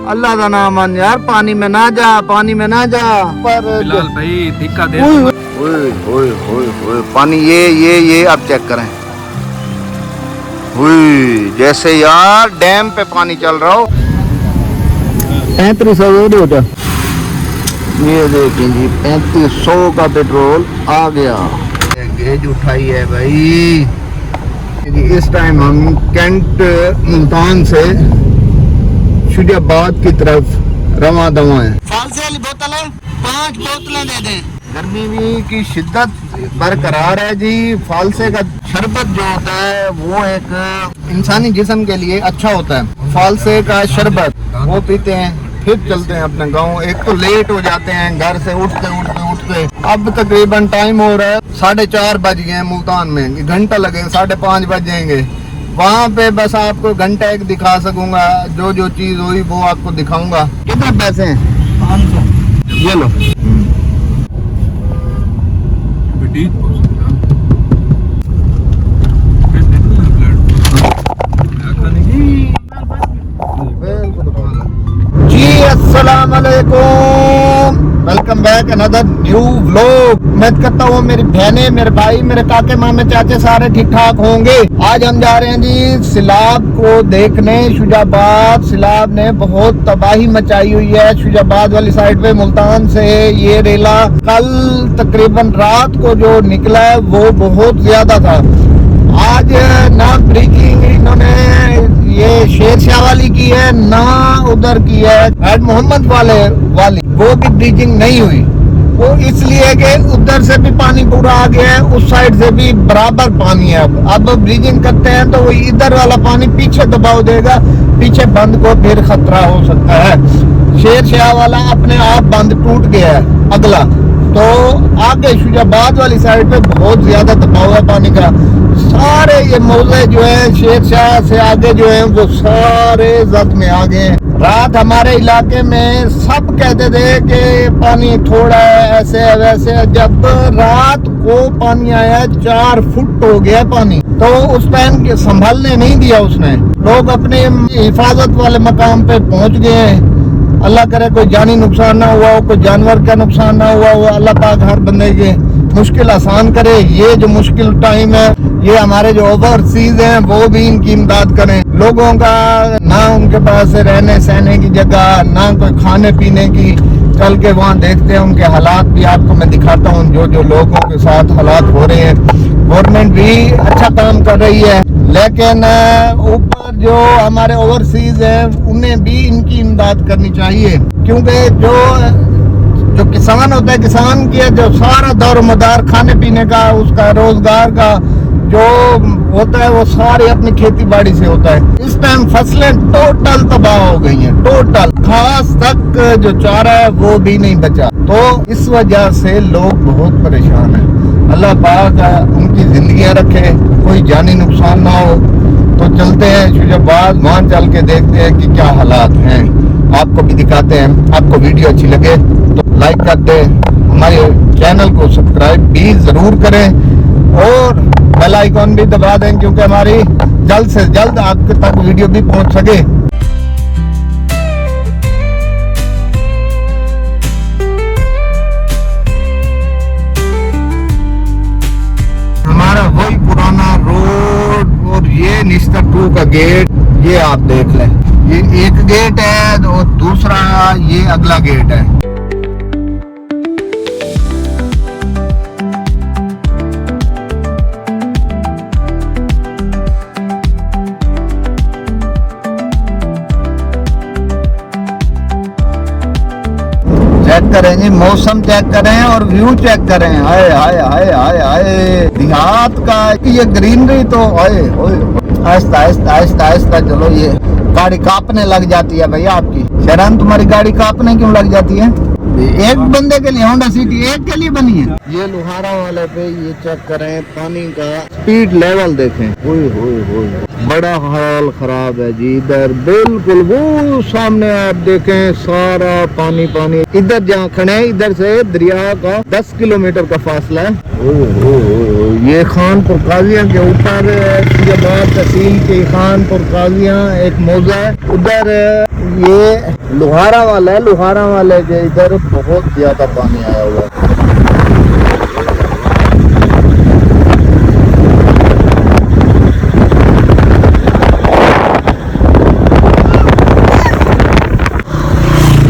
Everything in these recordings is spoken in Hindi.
अल्लाह का नाम मान यार, पानी में ना जा, पानी में ना जा। पर बिलाल भाई धिक्का दे। ओए पानी ये अब चेक करें। जैसे यार डैम पे पानी चल रहा हो। 3500 ये देखिए जी, 3500 का पेट्रोल आ गया। गेज उठाई है भाई। इस टाइम हम कैंट मुल्तान से शुजाबाद की तरफ रवा दवा है। फालसे वाली बोतल है, 5 बोतलें दे दें। गर्मी भी की शिद्दत बरकरार है जी। फालसे का शरबत जो होता है वो एक इंसानी जिस्म के लिए अच्छा होता है। फालसे का शरबत वो पीते हैं, फिर चलते हैं अपने गांव। एक तो लेट हो जाते हैं घर से उठते। अब तकरीबन टाइम हो रहा है 4:30 बज गए हैं मुल्तान में। घंटा लगेगा, 5:30 बज जाएंगे। वहाँ पे बस आपको घंटा एक दिखा सकूंगा। जो चीज हुई वो आपको दिखाऊंगा। कितने पैसे हैं? 500। ये लो। जी अस्सलाम वालेकुम, welcome back another new vlog. उम्मीद करता हूँ मेरी बहनें, मेरे भाई, मेरे काके मामे चाचे सारे ठीक ठाक होंगे। आज हम जा रहे हैं जी सैलाब को देखने। शुजाबाद सैलाब ने बहुत तबाही मचाई हुई है। शुजाबाद वाली साइड पे मुल्तान से ये रेला कल तकरीबन रात को जो निकला है वो बहुत ज्यादा था। आज ना ब्रिजिंग इन्होंने ये शेर शाह वाली की है, ना उधर की है हेड मोहम्मद वाली वो भी ब्रिजिंग नहीं हुई। वो इसलिए कि उधर से भी पानी पूरा आ गया है, उस साइड से भी बराबर पानी है। अब ब्रिजिंग करते हैं तो वो इधर वाला पानी पीछे दबाव देगा, पीछे बंद को फिर खतरा हो सकता है। शेर शाह वाला अपने आप बंद टूट गया है अगला, तो आगे शुजाबाद वाली साइड पे बहुत ज्यादा दबाव है पानी का। सारे ये मौजे जो है शेर शाह से आगे जो है वो सारे जख्म में आ गए। रात हमारे इलाके में सब कहते थे कि पानी थोड़ा है, ऐसे है वैसे है। जब रात को पानी आया 4 फुट हो गया पानी, तो उस टाइम संभालने नहीं दिया उसने। लोग अपने हिफाजत वाले मकाम पे पहुंच गए हैं। अल्लाह करे कोई जानी नुकसान ना हुआ हो, कोई जानवर का नुकसान ना हुआ हो। अल्लाह पाक हर बंदे के मुश्किल आसान करे। ये जो मुश्किल टाइम है, ये हमारे जो ओवरसीज हैं वो भी इनकी इमदाद करें। लोगों का ना उनके पास रहने सहने की जगह, ना कोई खाने पीने की। चल के वहाँ देखते हैं उनके हालात भी आपको मैं दिखाता हूँ, जो लोगों के साथ हालात हो रहे हैं। गवर्नमेंट भी अच्छा काम कर रही है, लेकिन ऊपर जो हमारे ओवरसीज हैं उन्हें भी इनकी इमदाद करनी चाहिए। क्योंकि जो किसान होता है, किसान की जो सारा दौर मदार खाने पीने का, उसका रोजगार का जो होता है वो सारे अपनी खेती बाड़ी से होता है। इस टाइम फसलें टोटल तबाह हो गई हैं, टोटल। घास तक जो चारा है वो भी नहीं बचा। तो इस वजह से लोग बहुत परेशान हैं। अल्लाह पाक उनकी जिंदगियां रखे, कोई जानी नुकसान ना हो। तो चलते हैं शुजाबाद, वहाँ चल के देखते हैं कि क्या हालात हैं, आपको भी दिखाते हैं। आपको वीडियो अच्छी लगे तो लाइक कर दे, हमारे चैनल को सब्सक्राइब भी जरूर करें और बेल आइकॉन भी दबा दें, क्योंकि हमारी जल्द से जल्द आप तक वीडियो भी पहुंच सके। हमारा वही पुराना रोड और ये निस्तर 2 का गेट, ये आप देख लें। ये एक गेट है और दूसरा ये अगला गेट है। चेक करें जी, मौसम चेक करें और व्यू चेक करें। हाय हाय हाय हाय हाय, देहात का ये ग्रीनरी तो हाय। आहिस्ता आहिस्ता आहिस्ता आहिस्ता चलो। ये गाड़ी कांपने लग जाती है भैया आपकी। शरण, तुम्हारी गाड़ी कांपने क्यों लग जाती है? एक बंदे के लिए होंडा सिटी एक के लिए बनी है। ये लोहारा वाले पे ये चेक करें, पानी का स्पीड लेवल देखें। बड़ा हाल खराब है जी इधर। बिल्कुल वो सामने आप देखें सारा पानी पानी। इधर जहाँ खड़े हैं इधर से दरिया का 10 किलोमीटर का फासला है। ये खानपुर काजिया के ऊपर फैजाबाद तहसील के खानपुर काजिया एक मौजा है, उधर ये लोहारा वाला है, लोहारा वाले के इधर बहुत ज्यादा पानी आया हुआ है।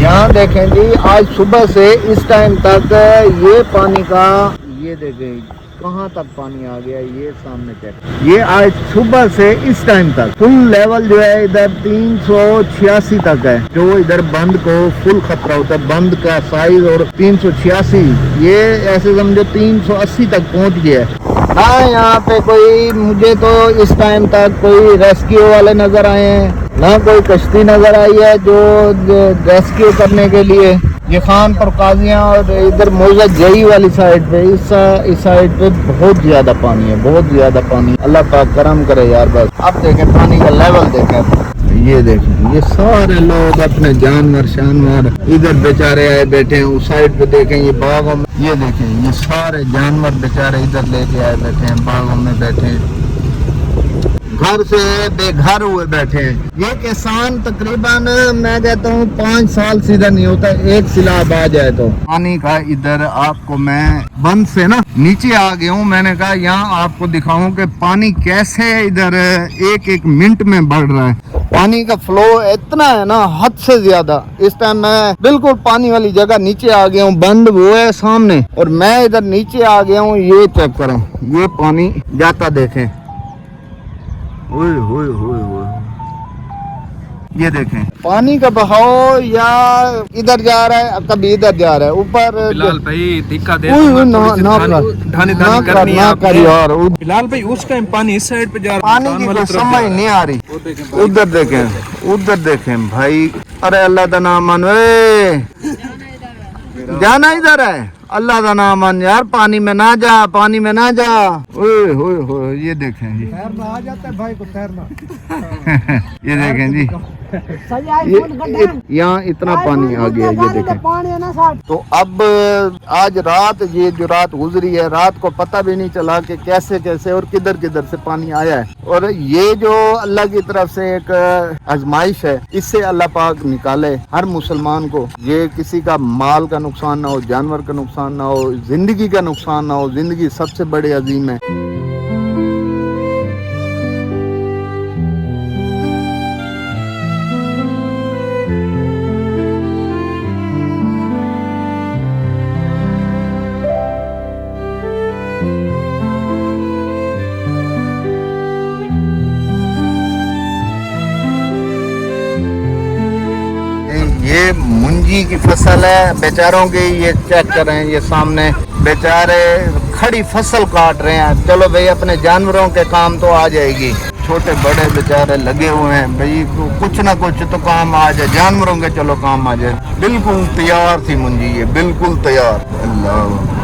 यहाँ देखें जी, आज सुबह से इस टाइम तक ये पानी का, ये देखें कहाँ तक पानी आ गया, ये सामने चेक। ये आज सुबह से इस टाइम तक फुल लेवल जो है इधर 386 तक है, जो इधर बंद को फुल खतरा होता है। बंद का साइज और 386, ये ऐसे समझो 380 तक पहुँच गया है ना। यहाँ पे कोई, मुझे तो इस टाइम तक कोई रेस्क्यू वाले नजर आए हैं ना, कोई कश्ती नजर आई है जो रेस्क्यू करने के लिए। ये खानपुर काजिया और इधर मौजा जई वाली साइड पे, इस साइड पे बहुत ज्यादा पानी है, बहुत ज्यादा पानी। अल्लाह पाक करम करे यार बस। अब देखें पानी का लेवल देखें, ये देखें, ये सारे लोग अपने जानवर शानवर इधर बेचारे आए बैठे हैं। उस साइड पे देखें ये बागों में, ये देखें ये सारे जानवर बेचारे इधर लेके आए बैठे हैं, बागों में बैठे हैं, घर से बेघर हुए बैठे हैं। ये किसान तकरीबन मैं कहता हूँ 5 साल सीधा नहीं होता, एक सिलाब आ जाए तो। पानी का इधर आपको मैं बंद से ना नीचे आ गया हूँ, मैंने कहा यहाँ आपको दिखाऊं कि पानी कैसे इधर एक एक मिनट में बढ़ रहा है। पानी का फ्लो इतना है ना, हद से ज्यादा। इस टाइम मैं बिल्कुल पानी वाली जगह नीचे आ गया हूँ, बंद वो है सामने और मैं इधर नीचे आ गया हूँ। ये चेक करें, ये पानी जाता देखें, ओए होए होए होए, ये देखें पानी का बहाव या इधर जा रहा है, कभी इधर जा रहा है ऊपर। बिलाल भाई धिक्का दे, ना कर यार। बिलाल भाई उस टाइम पानी इस साइड पे जा रहा, पानी की कोई समझ नहीं आ रही। उधर देखें, उधर देखें भाई। अरे अल्लाह का नाम मान, जाना इधर है, अल्लाह का नाम मान यार, पानी में ना जा, पानी में ना जा। ओए होए होए, ये देखें जी, तैरना आ जाता है भाई को, तैरना। ये देखें जी, यहाँ इतना पानी आ गया, ये देखें। तो अब आज रात, ये जो रात गुजरी है, रात को पता भी नहीं चला कि कैसे कैसे और किधर किधर से पानी आया है। और ये जो अल्लाह की तरफ से एक आजमाइश है, इससे अल्लाह पाक निकाले हर मुसलमान को। ये किसी का माल का नुकसान ना हो, जानवर का नुकसान ना हो, जिंदगी का नुकसान ना हो। जिंदगी सबसे बड़े अजीम है। ये मुंजी की फसल है बेचारों की, ये चेक करें, ये सामने बेचारे खड़ी फसल काट रहे हैं। चलो भाई अपने जानवरों के काम तो आ जाएगी, छोटे बड़े बेचारे लगे हुए हैं भाई, कुछ ना कुछ तो काम आ जाए, जानवरों के चलो काम आ जाए। बिल्कुल तैयार थी मुंजी, ये बिल्कुल तैयार। अल्लाह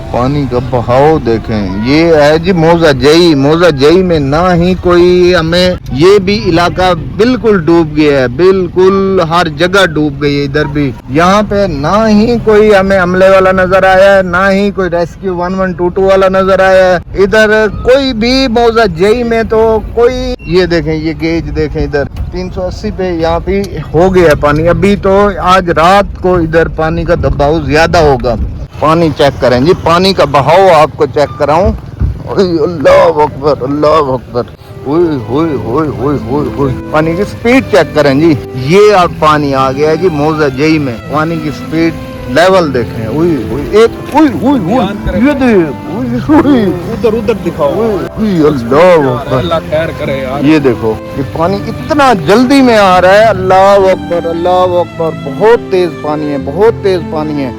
पानी का बहाव देखें। ये है जी मौजा जई। मौजा जई में ना ही कोई हमें, ये भी इलाका बिल्कुल डूब गया है, बिल्कुल हर जगह डूब गई है। इधर भी, यहाँ पे ना ही कोई हमें हमले वाला नजर आया है, ना ही कोई रेस्क्यू 1122 वाला नजर आया है। इधर कोई भी मौजा जई में तो कोई, ये देखें, ये गेज देखें, इधर 380 पे यहाँ पे हो गया पानी। अभी तो आज रात को इधर पानी का दबाव ज्यादा होगा। पानी चेक करें जी, पानी का बहाव आपको चेक कराऊं। अल्लाह अकबर, अल्लाह अकबर। पानी की स्पीड चेक करें जी। ये अब पानी आ गया है जी मौजा जई में। पानी की स्पीड लेवल देखें, उधर उधर दिखाओ। अल्लाह खैर करे यार। ये देखो, ये पानी इतना जल्दी में आ रहा है। अल्लाह अकबर, अल्लाह अकबर। बहुत तेज पानी है, बहुत तेज पानी है।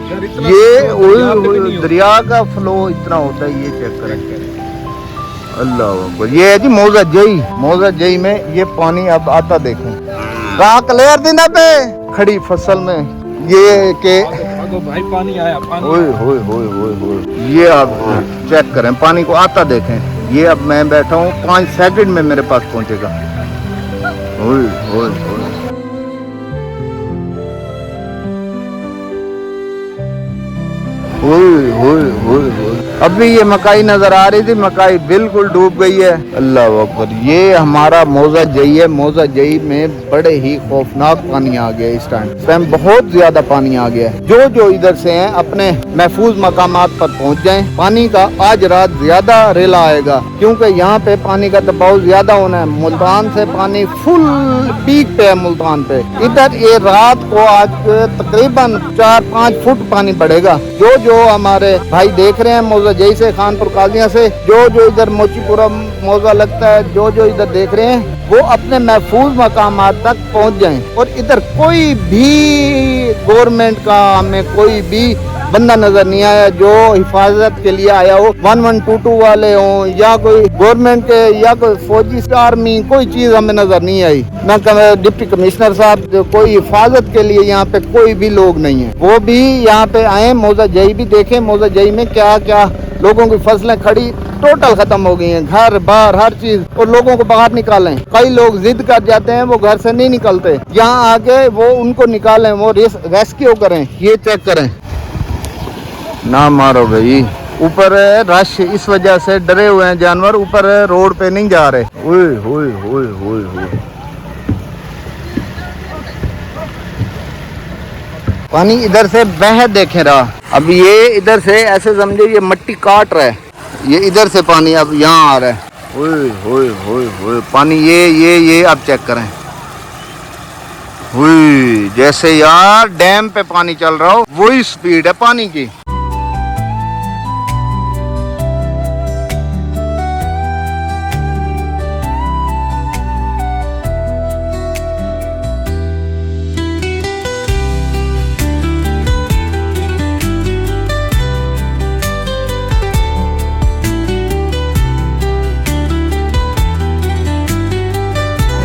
ये दरिया का फ्लो इतना होता है, ये चेक करें। अल्लाह अकबर। ये है जी मौजा जई। मौजा जई में ये पानी अब आता देखें। कहाँ क्लियर दिन पे खड़ी फसल में ये के भाई पानी आया, पानी। ये आप चेक करें, पानी को आता देखें। ये अब मैं बैठा हूँ 5 सेकंड में मेरे पास पहुंचेगा। ओए ओए ओए। ओए ओए ओए ओए। अभी ये मकाई नजर आ रही थी, मकाई बिल्कुल डूब गई है। अल्लाह अकबर। ये हमारा मौजा जई है। मौजा जई में बड़े ही खौफनाक पानी आ गया इस टाइम बहुत ज्यादा पानी आ गया है। जो जो इधर से हैं अपने महफूज मकामात पर पहुंच जाएं। पानी का आज रात ज्यादा रेला आएगा क्योंकि यहाँ पे पानी का दबाव ज्यादा होना है। मुल्तान से पानी फुल पीक पे है। मुल्तान पे इधर ये रात को आज तकरीबन 4-5 फुट पानी बढ़ेगा। जो जो हमारे भाई देख रहे हैं मौजा जई से, खानपुर काजिया से, जो इधर मोचीपुरा मौजा लगता है, जो इधर देख रहे हैं वो अपने महफूज मकामात तक पहुंच जाएं। और इधर कोई भी गवर्नमेंट का हमें कोई भी बंदा नजर नहीं आया जो हिफाजत के लिए आया हो। 1122 वाले हों या कोई गवर्नमेंट के या कोई फौजी आर्मी, कोई चीज हमें नजर नहीं आई। ना डिप्टी कमिश्नर साहब, कोई हिफाजत के लिए यहाँ पे कोई भी लोग नहीं है। वो भी यहाँ पे आए, मौजा जई भी देखें। मौजा जई में क्या क्या लोगों की फसलें खड़ी टोटल खत्म हो गई हैं, घर बार हर चीज, और लोगों को बाहर निकालें। कई लोग जिद कर जाते हैं, वो घर से नहीं निकलते, यहाँ आके वो उनको निकालें, वो रेस्क्यू करें। ये चेक करें, ना मारो भाई। ऊपर रश इस वजह से डरे हुए हैं जानवर, ऊपर रोड पे नहीं जा रहे। ओए ओए ओए ओए ओए। पानी इधर से बह देखे रहा। अब ये इधर से ऐसे समझे ये मिट्टी काट रहा है, ये इधर से पानी अब यहाँ आ रहा है। ओए ओए ओए ओए। पानी ये अब चेक करें। ओए जैसे यार डैम पे पानी चल रहा हो वही स्पीड है पानी की।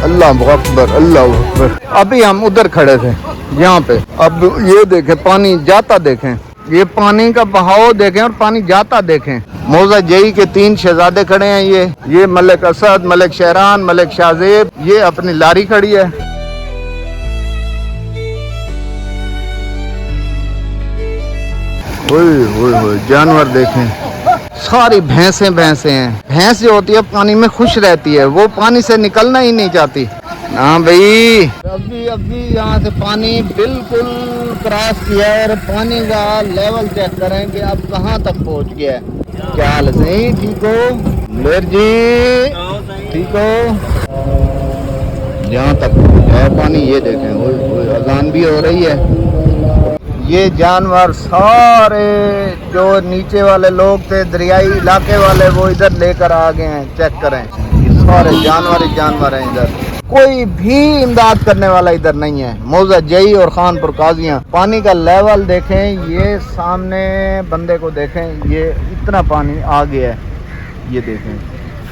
अल्लाह अकबर अल्लाह अकबर। अभी हम उधर खड़े थे यहाँ पे, अब ये देखें पानी जाता, देखें ये पानी का बहाव देखें और पानी जाता देखें। मौजा जई के 3 शहजादे खड़े हैं। ये मलिक असद, मलिक शहरान, मलिक शाहजेब, ये अपनी लारी खड़ी है। ओए ओए ओए। जानवर देखें, सारी भैंसें हैं। भैंस जो होती है पानी में खुश रहती है, वो पानी से निकलना ही नहीं चाहती। हाँ भाई, अभी यहाँ से पानी बिल्कुल क्रॉस किया है और पानी का लेवल चेक करें कि अब कहाँ तक पहुँच गया है। क्या हाल है? ठीक हो मेर जी? ठीक हो? यहाँ तक है पानी, ये देखें। ओए अजान भी हो रही है। ये जानवर सारे जो नीचे वाले लोग थे, दरियाई इलाके वाले, वो इधर लेकर आ गए हैं। चेक करें, ये सारे जानवर हैं इधर। कोई भी इमदाद करने वाला इधर नहीं है। मौजा जई और खानपुर काजियां, पानी का लेवल देखें, ये सामने बंदे को देखें, ये इतना पानी आ गया है, ये देखें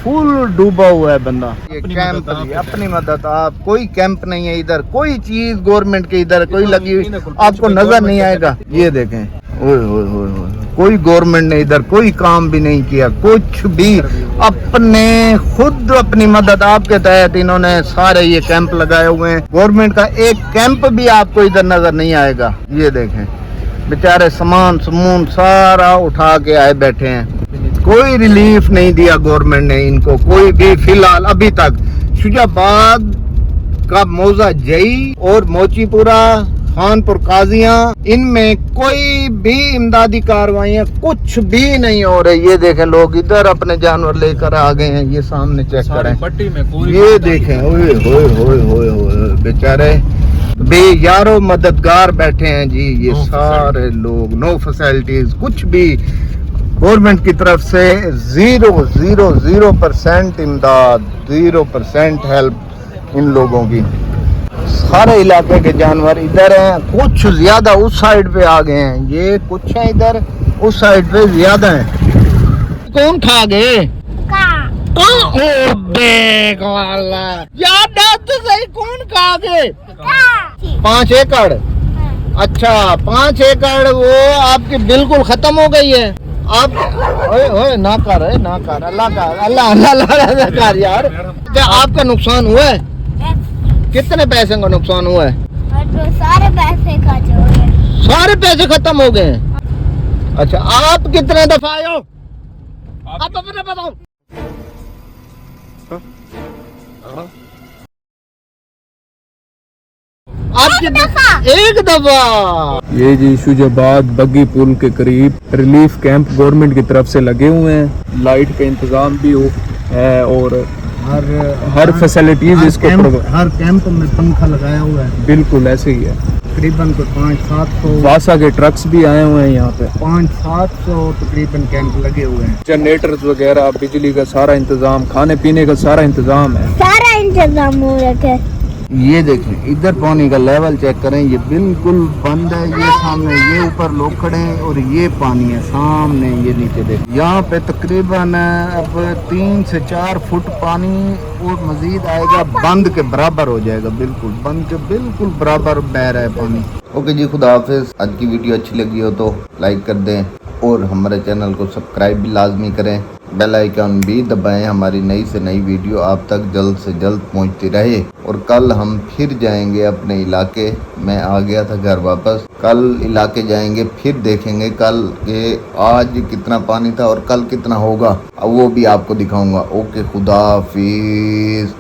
फुल डूबा हुआ है बंदा। ये कैंप अपनी मदद आप, कोई कैंप नहीं है इधर, कोई चीज गवर्नमेंट के इधर कोई लगी हुई आपको नजर नहीं आएगा। ये देखें, ओए ओए ओए, कोई गवर्नमेंट ने इधर कोई काम भी नहीं किया, कुछ भी। अपने खुद अपनी मदद आपके तहत इन्होंने सारे ये कैंप लगाए हुए हैं। गवर्नमेंट का एक कैंप भी आपको इधर नजर नहीं आएगा। ये देखें बेचारे सामान समून सारा उठा के आए बैठे हैं। कोई रिलीफ नहीं दिया गवर्नमेंट ने इनको, कोई भी फिलहाल अभी तक। शुजाबाद का मौजा जई और मोचीपुरा, खानपुर काजियां, इनमें कोई भी इमदादी कार्रवाइयां कुछ भी नहीं हो रही। ये देखें लोग इधर अपने जानवर लेकर आ गए हैं। ये सामने चेक करें, ये देखें, ओए होए होए होए होए, बेचारे बेयारो मददगार बैठे हैं जी। ये सारे लोग, नो फैसिलिटीज, कुछ भी गवर्नमेंट की तरफ से 0% इमदाद, 0% हेल्प इन लोगों की। सारे इलाके के जानवर इधर हैं, कुछ ज्यादा उस साइड पे आ गए हैं। ये कुछ है इधर, उस साइड पे ज्यादा है। कौन खा गए? कौन खा गए? 5 एकड़। अच्छा 5 एकड़ वो आपकी बिल्कुल खत्म हो गई है। आप ओए ओए ना कर अल्लाह कर यार। क्या आपका नुकसान हुआ है? कितने पैसे का नुकसान हुआ है? तो सारे पैसे खर्च हो गए। सारे पैसे खत्म हो गए हैं। अच्छा आप कितने दफा आए हो? आप अपने बताओ। आप कितने? एक दफा। ये जी शुजाबाद बग्गी पुल के करीब रिलीफ कैंप गवर्नमेंट की तरफ से लगे हुए हैं। लाइट का इंतजाम भी है और हर फैसिलिटीज इसको हर कैंप में पंखा लगाया हुआ है। बिल्कुल ऐसे ही है। तकरीबन को 500-700 वासा के ट्रक्स भी आए हुए हैं यहाँ पे। 500-700 तकरीबन कैंप लगे हुए हैं। जनरेटर्स वगैरह, बिजली का सारा इंतजाम, खाने पीने का सारा इंतजाम है। सारा इंतजाम हो रखा है। ये देखें इधर पानी का लेवल चेक करें, ये बिल्कुल बंद है। ये सामने ये ऊपर लोग खड़े हैं और ये पानी है सामने, ये नीचे देखें। यहाँ पे तकरीबन अब 3 से 4 फुट पानी और मजीद आएगा, बंद के बराबर हो जाएगा। बिल्कुल बंद के बिल्कुल बराबर बह रहा है पानी। ओके जी, खुदा हाफिज। आज की वीडियो अच्छी लगी हो तो लाइक कर दें और हमारे चैनल को सब्सक्राइब भी लाजमी करें। बेल आइकन भी दबाएं, हमारी नई से नई वीडियो आप तक जल्द से जल्द पहुंचती रहे। और कल हम फिर जाएंगे अपने इलाके। मैं आ गया था घर वापस, कल इलाके जाएंगे, फिर देखेंगे कल के आज कितना पानी था और कल कितना होगा, वो भी आपको दिखाऊंगा। ओके, खुदा हाफिज।